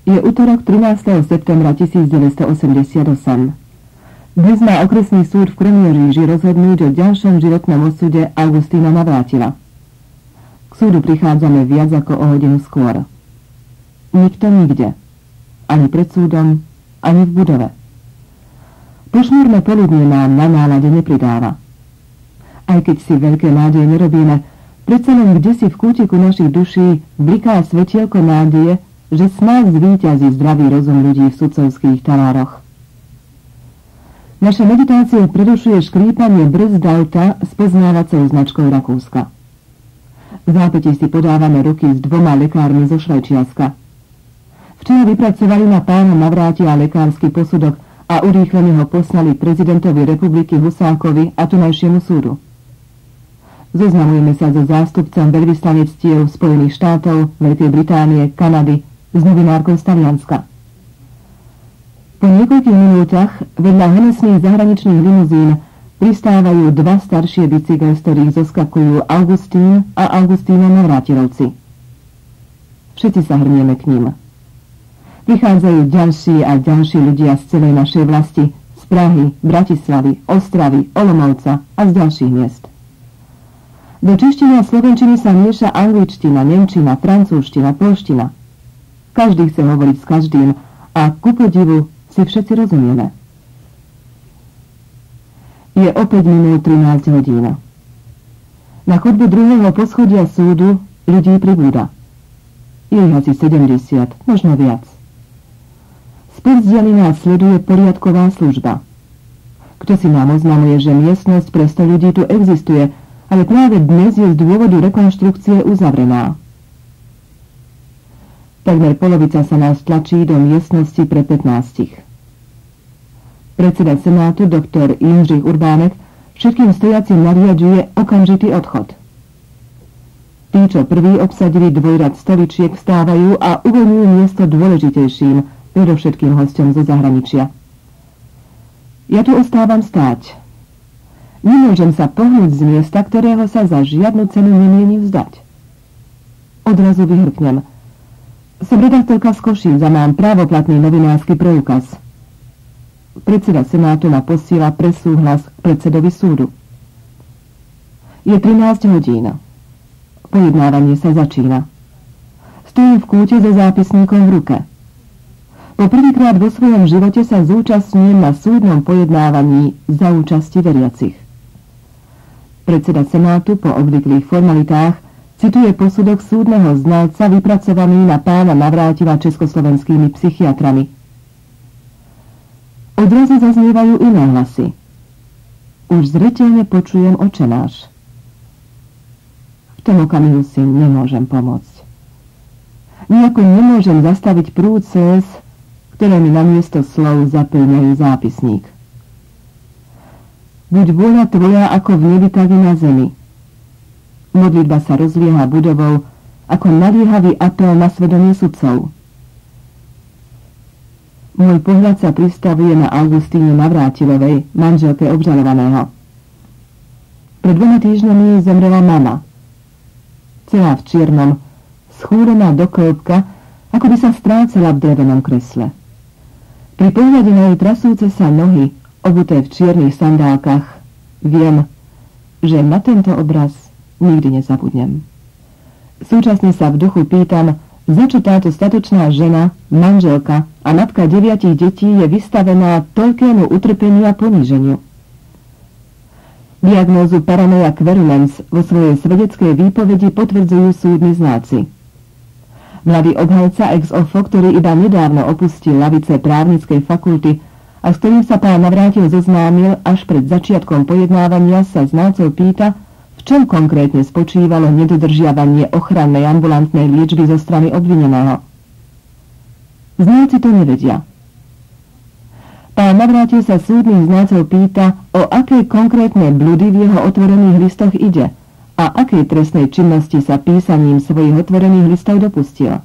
Je utorok 13. septembra 1988. Dnes má okresný súd v Kroměříži rozhodnúť o ďalšom životnom osude Augustína Navrátila. K súdu prichádzame viac ako o hodinu skôr. Nikto nikde. Ani pred súdom, ani v budove. Pošnúrne poludnie nám na nálade nepridáva. Aj keď si veľké nádeje nerobíme, predsa len kdesi v kútiku našich duší bliká svetielko nádeje, že snáď zvíťazí zdravý rozum ľudí v sudcovských talároch. Naše meditácie prerušuje škrípanie brzd auta s poznávacou značkou Rakúska. V zápätí si podávame ruky s 2 lekármi zo Švajčiarska. Včera vypracovali na pána Navrátila lekársky posudok a urýchlene ho poslali prezidentovi republiky Husákovi a tunajšiemu súdu. Zoznamujeme sa so zástupcom veľvyslanectiev Spojených štátov, Veľkej Británie, Kanady, s novinárkou z Talianska. Po niekoľkých minútach vedľa honosných zahraničných limuzín pristávajú 2 staršie bicykle, z ktorých zoskakujú Augustín a Augustína Navrátilovci. Všetci sa hrnieme k ním. Prichádzajú ďalší a ďalší ľudia z celej našej vlasti, z Prahy, Bratislavy, Ostravy, Olomouca a z ďalších miest. Do češtiny a slovenčiny sa mieša angličtina, nemčina, francúzština, poľština. Každý chce hovoriť s každým a ku podivu si všetci rozumieme. Je opäť minút 13 hodín. Na chodbe druhého poschodia súdu ľudí pribúda. Je ich asi 70, možno viac. Späť vzdiali nás sleduje poriadková služba. Kto si nám oznamuje, že miestnosť pre 100 ľudí tu existuje, ale práve dnes je z dôvodu rekonštrukcie uzavrená. Takmer polovica sa nás tlačí do miestnosti pre 15. Predseda Senátu, doktor Jindřich Urbánek, všetkým stojacím nariaďuje okamžitý odchod. Tí, čo prví obsadili dvojrad stoličiek, vstávajú a uvoľňujú miesto dôležitejším, predovšetkým hosťom zo zahraničia. Ja tu ostávam stáť. Nemôžem sa pohnúť z miesta, ktorého sa za žiadnu cenu nemienim vzdať. Odrazu vyhrknem. Som redaktorka z Košíc a mám právoplatný novinársky preukaz. Predseda Senátu ma posíla pre súhlas k predsedovi súdu. Je 13 hodín. Pojednávanie sa začína. Stojím v kúte so zápisníkom v ruke. Po prvýkrát vo svojom živote sa zúčastňujem na súdnom pojednávaní za účasti veriacich. Predseda Senátu po obvyklých formalitách cituje posudok súdneho znalca vypracovaný na pána Navrátila československými psychiatrami. Odrazu zaznievajú iné hlasy. Už zreteľne počujem Otčenáš. V tom okamihu si nemôžem pomôcť. Nijako nemôžem zastaviť prúd slz, ktoré mi namiesto slov zaplňajú zápisník. Buď vôľa tvoja ako v nebi, tak i na zemi. Modlitba sa rozlieha budovou ako naliehavý apel na svedomie sudcov. Môj pohľad sa pristavuje na Augustíne Navrátilovej, manželke obžalovaného. Pred 2 týždňami zomrela mama. Celá v čiernom, schúrená do kĺbka, ako by sa strácala v drevenom kresle. Pri pohľade na jej trasúce sa nohy, obuté v čiernych sandálkach, viem, že na tento obraz nikdy nezabudnem. Súčasne sa v duchu pýtam, za čo táto statočná žena, manželka a matka 9 detí je vystavená toľkému utrpeniu a poníženiu. Diagnózu paranoia querulens vo svojej svedeckej výpovedi potvrdzujú súdni znalci. Mladý obhajca ex ofo, ktorý iba nedávno opustil lavice právnickej fakulty a s ktorým sa pán Navrátil zoznámil až pred začiatkom pojednávania, sa znalcov pýta, v čom konkrétne spočívalo nedodržiavanie ochrannej ambulantnej liečby zo strany obvineného. Znalci to nevedia. Pán Navrátil sa súdnych znalcov pýta, o aké konkrétne bludy v jeho otvorených listoch ide a akej trestnej činnosti sa písaním svojich otvorených listov dopustil.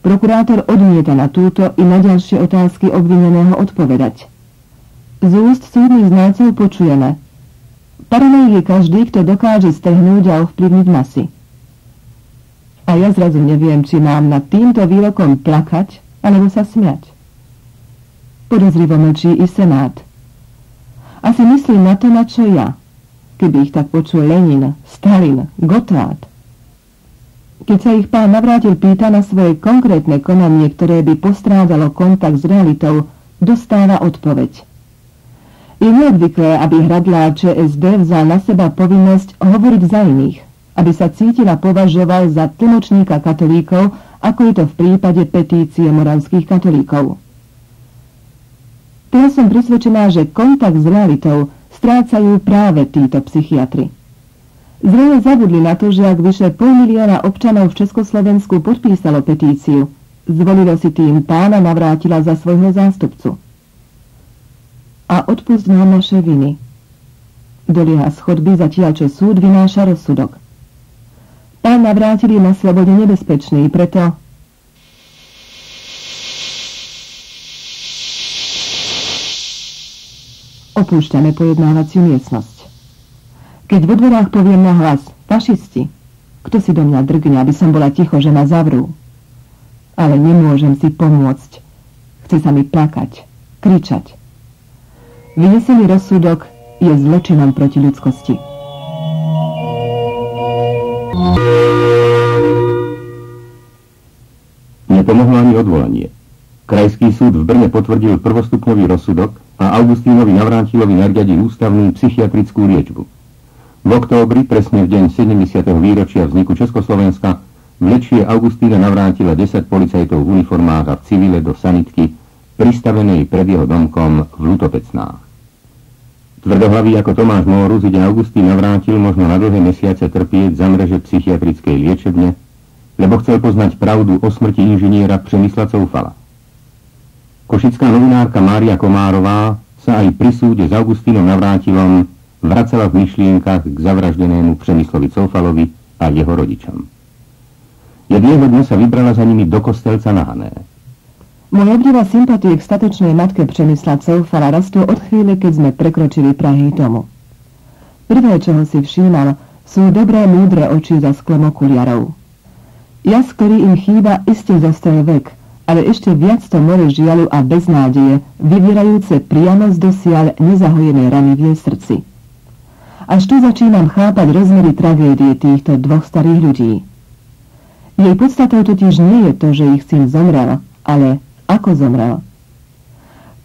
Prokurátor odmieta na túto i na ďalšie otázky obvineného odpovedať. Z úst súdnych znalcov počujeme: paranoik je každý, kto dokáže strhnúť a ovplyvniť masy. A ja zrazu neviem, či mám nad týmto výrokom plakať, alebo sa smiať. Podozrivo mlčí i senát. Asi myslí na to, na čo ja, keby ich tak počul Lenin, Stalin, Gotthard. Keď sa ich pán Navrátil pýta na svoje konkrétne konanie, ktoré by postrádalo kontakt s realitou, dostáva odpoveď. Je neobvyklé, aby hradlár ČSD vzal na seba povinnosť hovoriť za iných, aby sa cítila považoval za tlmočníka katolíkov, ako je to v prípade petície moravských katolíkov. Teraz som presvedčená, že kontakt s realitou strácajú práve títo psychiatri. Zrejme zabudli na to, že ak vyše 500 000 občanov v Československu podpísalo petíciu, zvolilo si tým pána Navrátila za svojho zástupcu. A odpusť nám naše viny. Dolieha z chodby, zatiaľ čo súd vynáša rozsudok. Pán Navrátil je na slobode nebezpečný, preto... Opúšťame pojednávaciu miestnosť. Keď vo dverách poviem na hlas, fašisti, kto si do mňa drgne, aby som bola ticho, že ma zavrú. Ale nemôžem si pomôcť. Chce sa mi plakať, kričať. Vynesený rozsudok je zločinom proti ľudskosti. Nepomohlo ani odvolanie. Krajský súd v Brne potvrdil prvostupňový rozsudok a Augustínovi Navrátilovi nariadil ústavnú psychiatrickú liečbu. V októbri, presne v deň 70. výročia vzniku Československa, vlečie Augustína Navrátila 10 policajtov v uniformách a v civile do sanitky, pristavenej pred jeho domkom v Lutopecnách. Tvrdohlavý ako Tomáš Mórus ide Augustín Navrátil možno na dlhé mesiace trpieť za mreže psychiatrickej liečebne, lebo chcel poznať pravdu o smrti inžiniera Přemysla Coufala. Košická novinárka Mária Komárová sa aj pri súde s Augustínom Navrátilom vracala v myšlienkach k zavraždenému Přemyslovi Coufalovi a jeho rodičom. Jedného dňa sa vybrala za nimi do Kostelca na Hané. Môj obdiv a sympatie k statočnej matke Přemysla Coufala rastú od chvíle, keď sme prekročili prahy domu. Prvé, čoho si všímal, sú dobré, múdre oči za sklom okuliarov. Jas, ktorý im chýba, iste zostal vek, ale ešte viac to more žialu a beznádeje, vyvierajúce priamo z dosiaľ nezahojenej rany v jej srdci. Až tu začínam chápať rozmery tragédie týchto dvoch starých ľudí. Jej podstatou totiž nie je to, že ich syn zomrel, ale ako zomrel.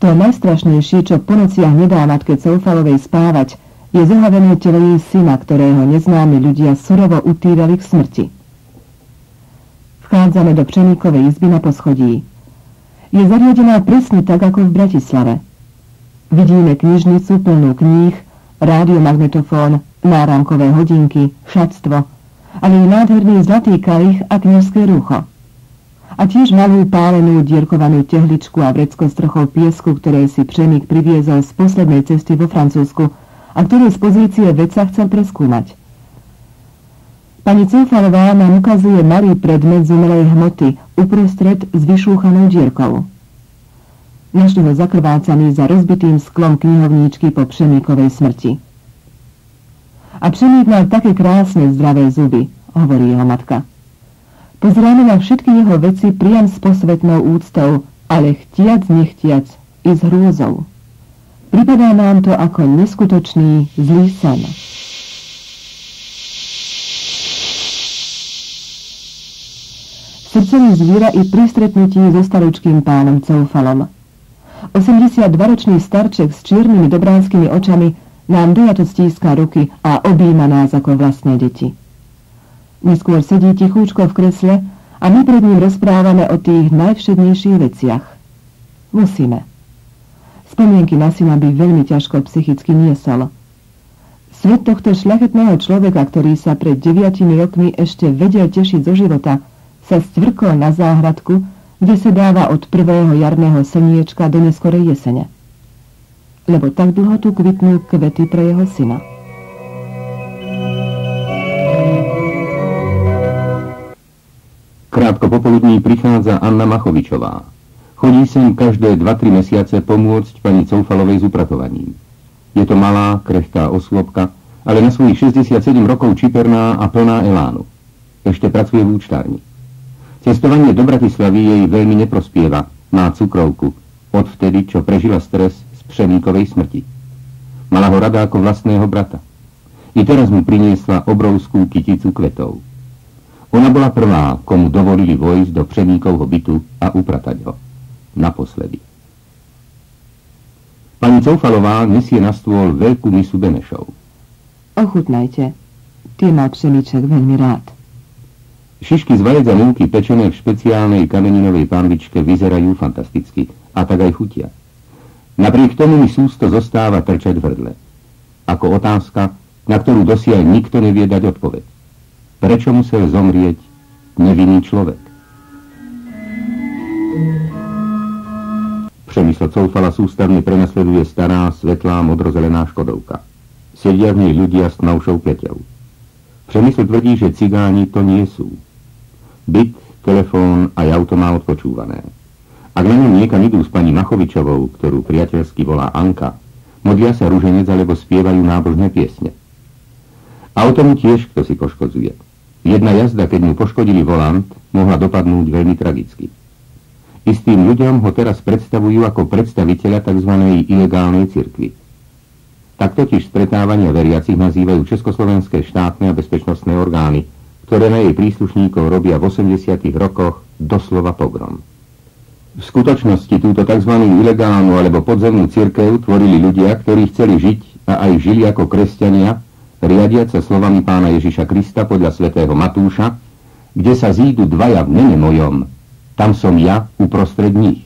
To najstrašnejšie, čo po nociach nedá matke Coufalovej spávať, je zohavené telo jej syna, ktorého neznámi ľudia surovo utýrali k smrti. Vchádzame do Pšeníkovej izby na poschodí. Je zariadená presne tak, ako v Bratislave. Vidíme knižnicu plnú kníh, rádiomagnetofón, náramkové hodinky, šatstvo, ale i nádherný zlatý kalich a knižské rúcho. A tiež malú pálenú dierkovanú tehličku a vrecko s trochou piesku, ktoré si Přemík priviezol z poslednej cesty vo Francúzsku a ktoré z pozície vedca chcel preskúmať. Pani Coufalová nám ukazuje malý predmet z umelej hmoty uprostred s vyšúchanou dierkou. Našli ho zakrvácaný za rozbitým sklom knihovníčky po Přemíkovej smrti. A Přemík mal také krásne zdravé zuby, hovorí jeho matka. Pozeráme na všetky jeho veci priam s posvetnou úctou, ale chtiac nechtiac i s hrôzou. Pripadá nám to ako neskutočný zlý sen. Srdce mi zvíra i pri stretnutí so staručkým pánom Coufalom. 82-ročný starček s čiernymi dobránskymi očami nám dojato stíska ruky a objíma nás ako vlastné deti. Neskôr sedí tichúčko v kresle a my pred ním rozprávame o tých najvšednejších veciach. Musíme. Spomienky na syna by veľmi ťažko psychicky niesol. Svet tohto šľachetného človeka, ktorý sa pred 9 rokmi ešte vedel tešiť zo života, sa stvrkol na záhradku, kde sa dáva od prvého jarného slniečka do neskorej jesene. Lebo tak dlho tu kvitnú kvety pre jeho syna. Krátko popoludní prichádza Anna Machovičová. Chodí sem každé 2-3 mesiace pomôcť pani Coufalovej s upratovaním. Je to malá, krehká osôbka, ale na svojich 67 rokov čiperná a plná elánu. Ešte pracuje v účtárni. Cestovanie do Bratislavy jej veľmi neprospieva. Má cukrovku. Odvtedy, čo prežila stres z Pšeníkovej smrti. Mala ho rada ako vlastného brata. I teraz mu priniesla obrovskú kyticu kvetov. Ona bola prvá, komu dovolili vojsť do Pšeníkovho bytu a upratať ho. Naposledy. Pani Coufalová nesie na stôl veľkú misu benešov. Ochutnajte. Tie má Pšeniček veľmi rád. Šišky z vajec a múky pečené v špeciálnej kameninovej pánvičke vyzerajú fantasticky a tak aj chutia. Napriek tomu mi sústo zostáva trčať v hrdle. Ako otázka, na ktorú dosiaľ nikto nevie dať odpoveď. Prečo musel zomrieť nevinný človek? Přemysl Coufala sústavne prenasleduje stará, svetlá, modrozelená škodovka. Sedia v nej ľudia s tmavšou pleťou. Přemysl tvrdí, že cigáni to nie sú. Byt, telefón aj auto má odpočúvané. Ak na ňom niekam idú s pani Machovičovou, ktorú priateľsky volá Anka, modlia sa ruženec alebo spievajú nábožné piesne. Auto mu tiež kto si poškodzuje. Jedna jazda, keď mu poškodili volant, mohla dopadnúť veľmi tragicky. Istým ľuďom ho teraz predstavujú ako predstaviteľa tzv. Ilegálnej cirkvi. Tak totiž stretávania veriacich nazývajú československé štátne a bezpečnostné orgány, ktoré na jej príslušníkov robia v 80. rokoch doslova pogrom. V skutočnosti túto tzv. Ilegálnu alebo podzemnú cirkev tvorili ľudia, ktorí chceli žiť a aj žili ako kresťania, riadiac sa slovami pána Ježiša Krista podľa svätého Matúša, kde sa zídu dvaja v mene mojom, tam som ja uprostred nich.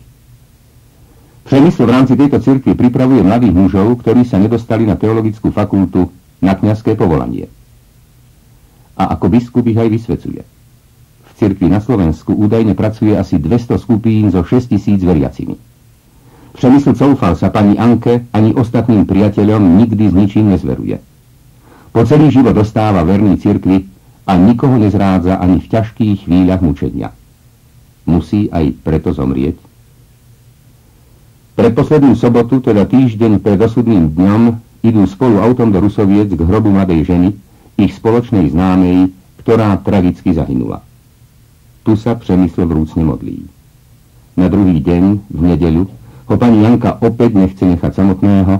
Přemysl v rámci tejto cirkvi pripravuje mladých mužov, ktorí sa nedostali na teologickú fakultu na kňazské povolanie. A ako biskup ich aj vysvecuje. V cirkvi na Slovensku údajne pracuje asi 200 skupín so 6 000 veriacimi. Přemysl Coufal sa pani Anke ani ostatným priateľom nikdy s ničím nezveruje. Po celý život dostáva verný cirkvi a nikoho nezrádza ani v ťažkých chvíľach mučenia. Musí aj preto zomrieť. Predposlednú sobotu, teda týždeň pred osudným dňom, idú spolu autom do Rusoviec k hrobu mladej ženy, ich spoločnej známej, ktorá tragicky zahynula. Tu sa Přemysl vrúcne modlí. Na druhý deň, v nedeľu, ho pani Janka opäť nechce nechať samotného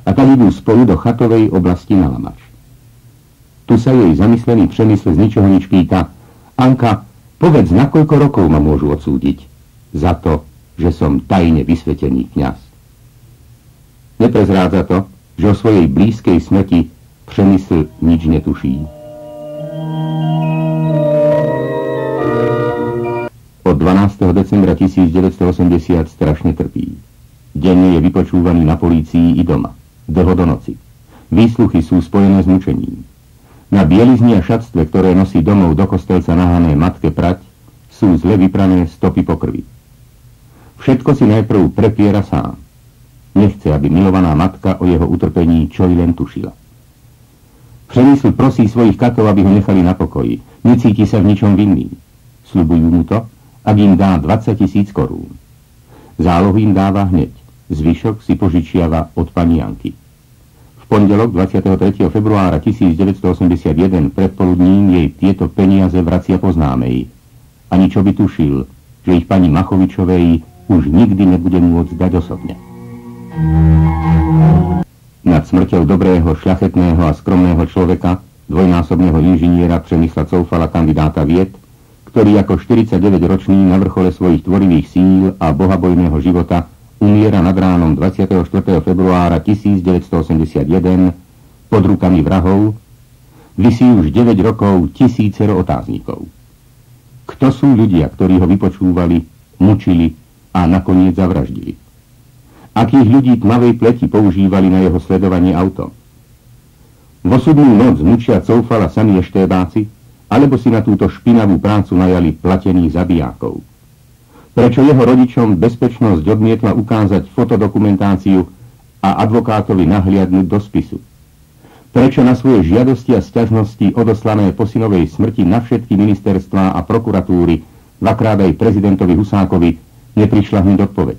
a tak idú spolu do chatovej oblasti na Lamač. Tu sa jej zamyslený Přemysl z ničoho nič pýta: Anka, povedz, na koľko rokov ma môžu odsúdiť? Za to, že som tajne vysvetený kňaz. Neprezrádza to, že o svojej blízkej smrti Přemysl nič netuší. Od 12. decembra 1980 strašne trpí. Denne je vypočúvaný na polícii i doma. Dlho do noci. Výsluchy sú spojené s mučením. Na bielizni a šatstve, ktoré nosí domov do kostelca nahané matke prať, sú zle vyprané stopy po krvi. Všetko si najprv prepiera sám. Nechce, aby milovaná matka o jeho utrpení čo i len tušila. Přemysl prosí svojich katov, aby ho nechali na pokoji. Necíti sa v ničom vinný. Sľubujú mu to, ak im dá 20 000 korún. Zálohu im dáva hneď. Zvyšok si požičiava od pani Janky. V pondelok 23. februára 1981 predpoludním jej tieto peniaze vracia po známej. Ani čo by tušil, že ich pani Machovičovej už nikdy nebude môcť dať osobne. Nad smrťou dobrého, šľachetného a skromného človeka, dvojnásobného inžiniera Přemysla Coufala, kandidáta vied, ktorý ako 49-ročný na vrchole svojich tvorivých síl a bohabojného života umiera nad ránom 24. februára 1981 pod rukami vrahov, visí už 9 rokov tisícero otáznikov. Kto sú ľudia, ktorí ho vypočúvali, mučili a nakoniec zavraždili? Akých ľudí tmavej pleti používali na jeho sledovanie autom? V osudnú noc mučia Coufala sami eštébáci, alebo si na túto špinavú prácu najali platených zabijákov? Prečo jeho rodičom bezpečnosť odmietla ukázať fotodokumentáciu a advokátovi nahliadnúť do spisu? Prečo na svoje žiadosti a sťažnosti odoslané po synovej smrti na všetky ministerstvá a prokuratúry, dvakrát aj prezidentovi Husákovi, neprišla hneď odpoveď?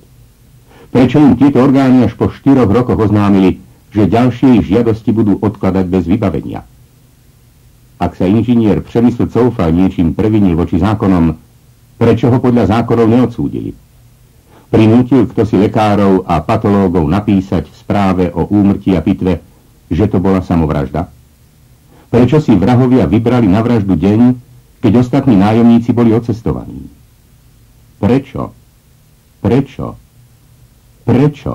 Prečo im tieto orgány až po 4 rokoch oznámili, že ďalšie ich žiadosti budú odkladať bez vybavenia? Ak sa inžinier Přemysl Coufal niečím previnil voči zákonom, prečo ho podľa zákonov neodsúdili? Prinútil kto si lekárov a patológov napísať v správe o úmrtí a pitve, že to bola samovražda? Prečo si vrahovia vybrali na vraždu deň, keď ostatní nájomníci boli odcestovaní? Prečo? Prečo? Prečo?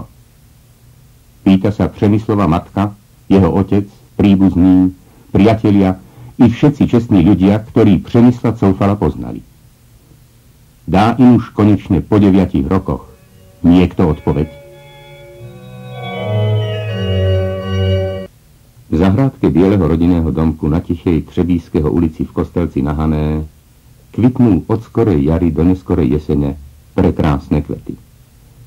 Pýta sa Přemyslova matka, jeho otec, príbuzní, priatelia i všetci čestní ľudia, ktorí Přemysla Coufala poznali. Dá im už konečne po 9 rokoch niekto odpoveď? V zahrádke bieleho rodinného domku na tichej Třebíšského ulici v Kostelci na Hané kvitnú od skorej jary do neskorej jesene prekrásne kvety.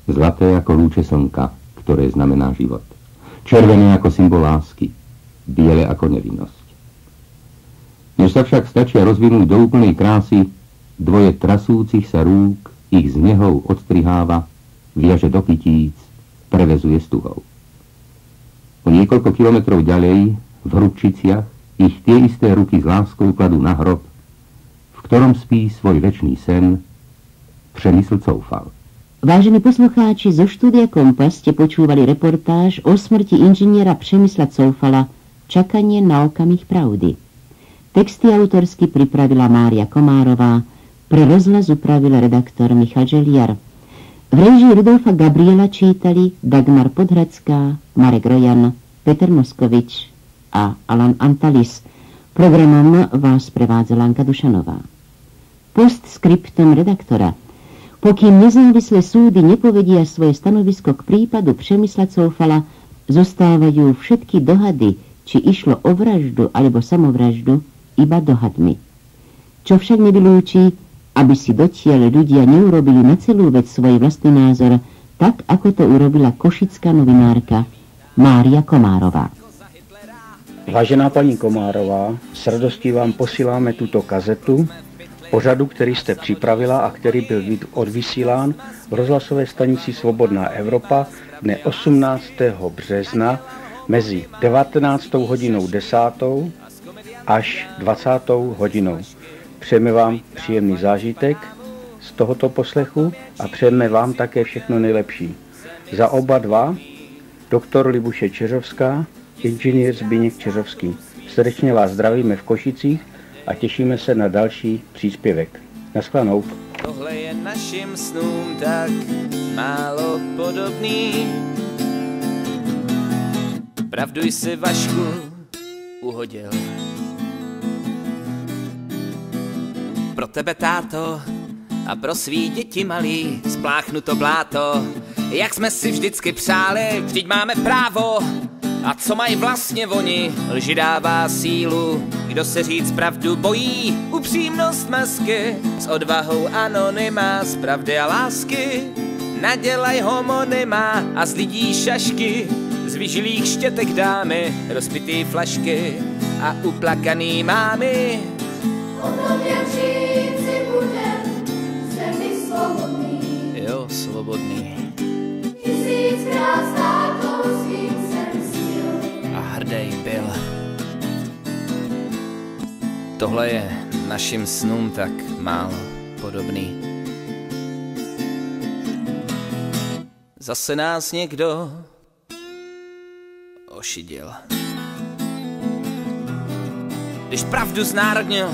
Zlaté ako lúče slnka, ktoré znamená život. Červené ako symbol lásky, biele ako nevinnosť. Než sa však stačia rozvinúť do úplnej krásy, dvoje trasúcich sa rúk ich z nehov odstriháva, viaže do kytíc, prevezuje stuhou. O niekoľko kilometrov ďalej, v Hrubčiciach, ich tie isté ruky s láskou kladú na hrob, v ktorom spí svoj večný sen Přemysl Coufal. Vážení poslucháči, zo štúdia Kompas ste počúvali reportáž o smrti inžiniera Přemysla Coufala Čakanie na okamih pravdy. Texty autorsky pripravila Mária Komárová, pre rozhlas upravil redaktor Michal Želiar. V réžii Rudolfa Gabriela čítali Dagmar Podhradská, Marek Rojan, Peter Moskovič a Alan Antalis. Programom vás prevádzala Anka Dušanová. Postscriptum redaktora. Pokým nezávislé súdy nepovedia svoje stanovisko k prípadu Přemysla Coufala, zostávajú všetky dohady, či išlo o vraždu alebo samovraždu, iba dohadmi. Čo však nevylúči, aby si dotiaľ ľudia neurobili na celú vec svoj vlastný názor, tak ako to urobila košická novinárka Mária Komárová. Vážená paní Komárová, s radostí vám posíláme tuto kazetu pořadu, který jste připravila a který byl odvysílán v rozhlasové stanici Svobodná Evropa dne 18. března mezi 19:10 až 20:00. Přejeme vám příjemný zážitek z tohoto poslechu a přejeme vám také všechno nejlepší. Za oba dva doktor Libuše Čeřovská, inženýr Zbyněk Čeřovský. Srdečně vás zdravíme v Košicích a těšíme se na další příspěvek. Naschledanou. Tohle je našim snům tak málo podobný. Pravdu jsi, Vašku, uhodil. Pro tebe, táto, a pro svý děti malý spláchnu to bláto. Jak jsme si vždycky přáli, vždyť máme právo. A co mají vlastně oni, lži dává sílu. Kdo se říct pravdu bojí, upřímnost masky. S odvahou anonyma, z pravdy a lásky. Nadělaj homonyma a z lidí šašky. Z vyžilých štětek dámy, rozpitý flašky a uplakaný mámy. O tobě žít si budem, jsem mi svobodný. Jo, svobodný. Tisíckrát státou svým jsem stil. A hrdej byl. Tohle je našim snům tak málo podobný. Zase nás někdo ošidil. Když pravdu znárodnil,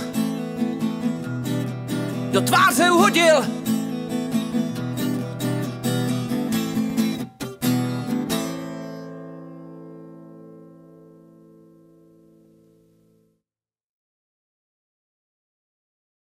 do tváře uhodil.